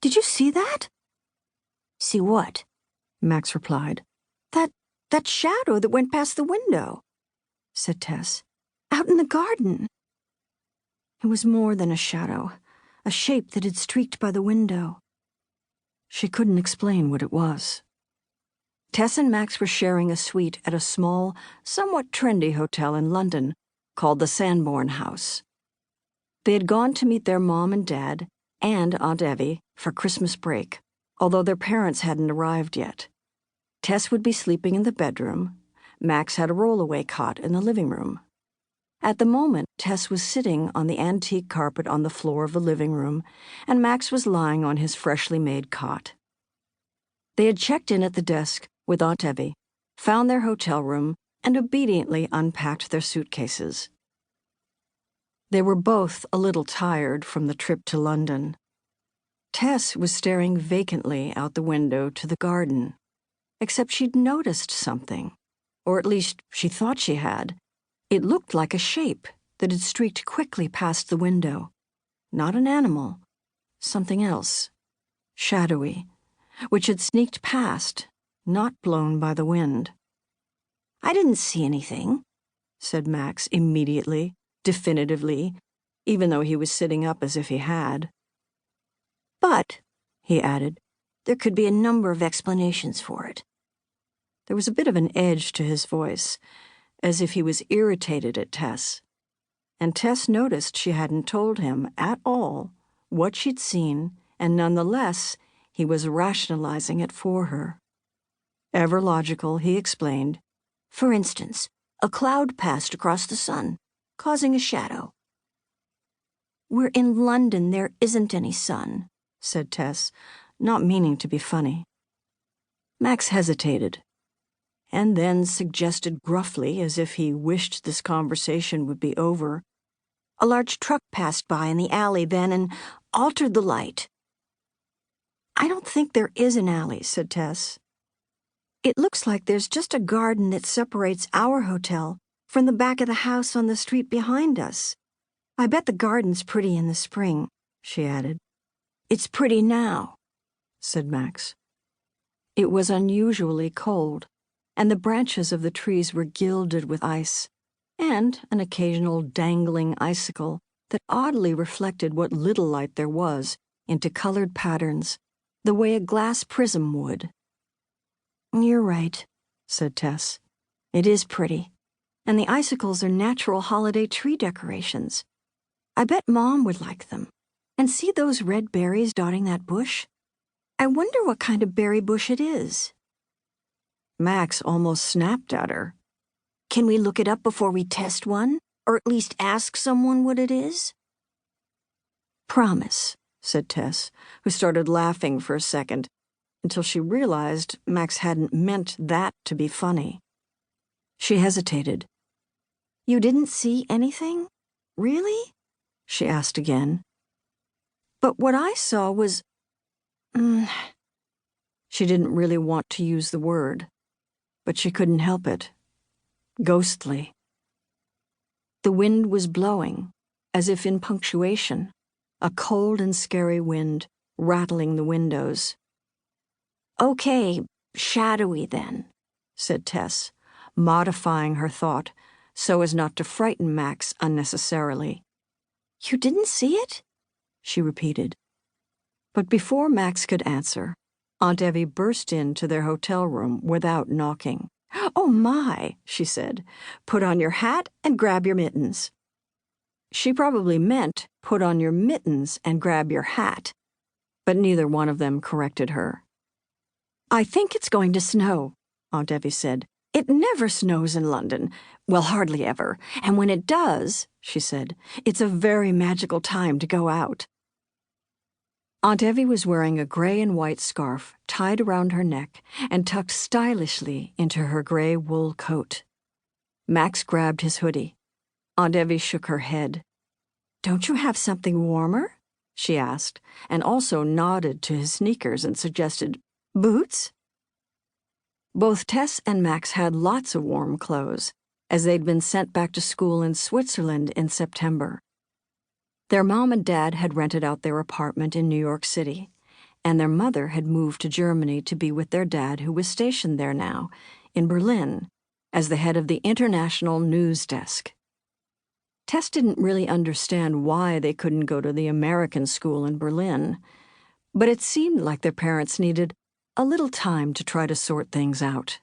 Did you see that?" "See what?" Max replied. That shadow that went past the window," said Tess. "Out in the garden." It was more than a shadow, a shape that had streaked by the window. She couldn't explain what it was. Tess and Max were sharing a suite at a small, somewhat trendy hotel in London called the Sanborn House. They had gone to meet their mom and dad and Aunt Evie for Christmas break, although their parents hadn't arrived yet. Tess would be sleeping in the bedroom. Max had a rollaway cot in the living room. At the moment, Tess was sitting on the antique carpet on the floor of the living room, and Max was lying on his freshly made cot. They had checked in at the desk with Aunt Evie, found their hotel room, and obediently unpacked their suitcases. They were both a little tired from the trip to London. Tess was staring vacantly out the window to the garden, except she'd noticed something, or at least she thought she had. It looked like a shape that had streaked quickly past the window. Not an animal, something else, shadowy, which had sneaked past, not blown by the wind. "I didn't see anything," said Max immediately, definitively, even though he was sitting up as if he had. "But," he added, "there could be a number of explanations for it." There was a bit of an edge to his voice, as if he was irritated at Tess. And Tess noticed she hadn't told him at all what she'd seen, and nonetheless he was rationalizing it for her. Ever logical, he explained. "For instance, a cloud passed across the sun, causing a shadow." "We're in London. There isn't any sun," said Tess, not meaning to be funny. Max hesitated, and then suggested gruffly, as if he wished this conversation would be over, "A large truck passed by in the alley then and altered the light." "I don't think there is an alley," said Tess. "It looks like there's just a garden that separates our hotel from the back of the house on the street behind us. I bet the garden's pretty in the spring," she added. "It's pretty now," said Max. It was unusually cold, and the branches of the trees were gilded with ice, and an occasional dangling icicle that oddly reflected what little light there was into colored patterns, the way a glass prism would. "You're right," said Tess. "It is pretty, and the icicles are natural holiday tree decorations. I bet Mom would like them. And see those red berries dotting that bush? I wonder what kind of berry bush it is." Max almost snapped at her. "Can we look it up before we test one? Or at least ask someone what it is?" "Promise," said Tess, who started laughing for a second, until she realized Max hadn't meant that to be funny. She hesitated. "You didn't see anything? Really?" she asked again. "But what I saw was—" She didn't really want to use the word, but she couldn't help it. Ghostly. The wind was blowing, as if in punctuation, a cold and scary wind rattling the windows. "Okay, shadowy then," said Tess, modifying her thought so as not to frighten Max unnecessarily. "You didn't see it?" she repeated. But before Max could answer, Aunt Evie burst into their hotel room without knocking. "Oh my," she said, "put on your hat and grab your mittens." She probably meant put on your mittens and grab your hat, but neither one of them corrected her. "I think it's going to snow," Aunt Evie said. "It never snows in London. Well, hardly ever. And when it does," she said, "it's a very magical time to go out." Aunt Evie was wearing a gray and white scarf tied around her neck and tucked stylishly into her gray wool coat. Max grabbed his hoodie. Aunt Evie shook her head. "Don't you have something warmer?" she asked, and also nodded to his sneakers and suggested, "Boots?" Both Tess and Max had lots of warm clothes, as they'd been sent back to school in Switzerland in September. Their mom and dad had rented out their apartment in New York City, and their mother had moved to Germany to be with their dad, who was stationed there now, in Berlin, as the head of the international news desk. Tess didn't really understand why they couldn't go to the American school in Berlin, but it seemed like their parents needed a little time to try to sort things out.